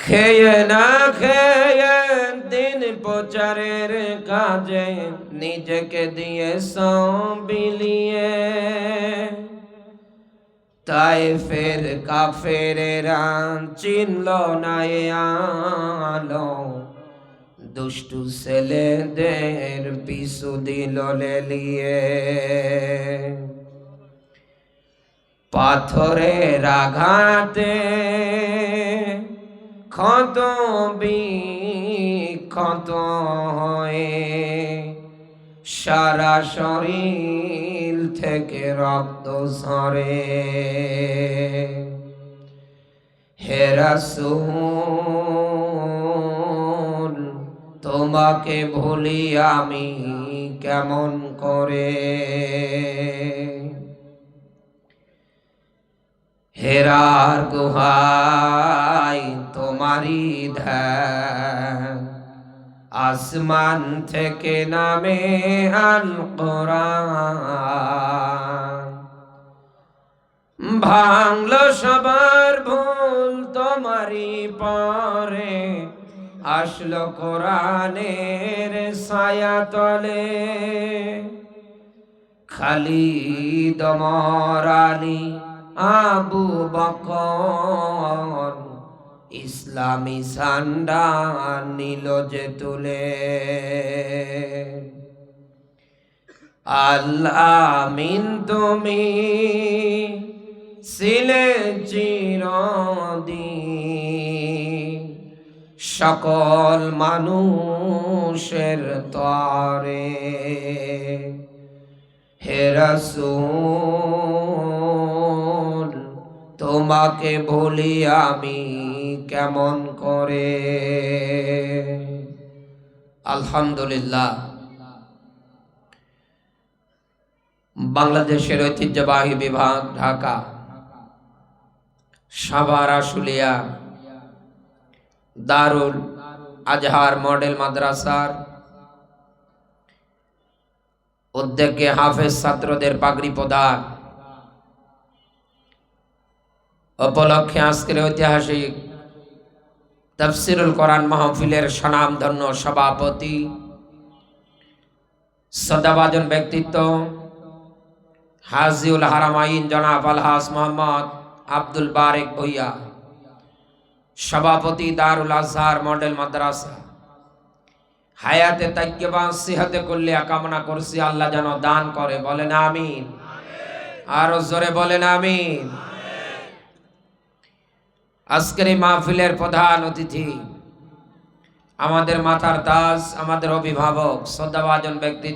খেয়ে না খেয়ে দিন প্রচারের কাজে নিজেকে দিয়ে বিলিয়ে তাই ফের কাফেরেরা চিনল না এ আলো, দুষ্টু ছেলেদের পিছু দিল লেলিয়ে। পাথরের আঘাতে ক্ষত বিক্ষত হয়ে সারা শরীর থেকে রক্ত ঝরে। হে রাসূল তোমাকে ভুলি আমি কেমন করে, হেরার গুহায় তোমারি ধ্যান, আসমান থেকে নামে আল কোরআন। ভাঙলো সবার ভুল তোমারি পরে, আসলো কোরআনের ছায়া তলে। খালিদ ওমর আলী আবু বকর ইসলামী ঝান্ডা নিল যে তুলে। আল্লাহ আমিন তুমি ছিলে চিরদিন সকল মানুষের তরে। হে রাসূল তোমাকে ভুলি আমি কেমন করে। আলহামদুলিল্লাহ, বাংলাদেশের ঐতিহ্যবাহী বিভাগ ঢাকা সাভার আশুলিয়া দারুল আজহার মডেল মাদ্রাসার উদ্যোগে হাফেজ ছাত্রদের পাগড়ি প্রদান উপলক্ষে আজকের ঐতিহাসিক তাফসীরুল কোরআন মাহফিলের স্বনামধন্য সভাপতি শ্রদ্ধাভাজন ব্যক্তিত্ব হাজিউল হারামাইন জনাব আলহাজ মোহাম্মদ আব্দুল বারেক ভুইয়া, সভাপতি দারুল আজহার মডেল মাদ্রাসা, হায়াতে তাইয়্যিবা সিহতে কুল্লিয়া কামনা করছি আল্লাহ যেন দান করে। বলেন আমিন, আরো জোরে বলেন আমিন। আজকের এই মাহফিলের প্রধান অতিথি আমাদের মাথার তাজ, আমাদের অভিভাবক, শ্রদ্ধাভাজন ব্যক্তিত্ব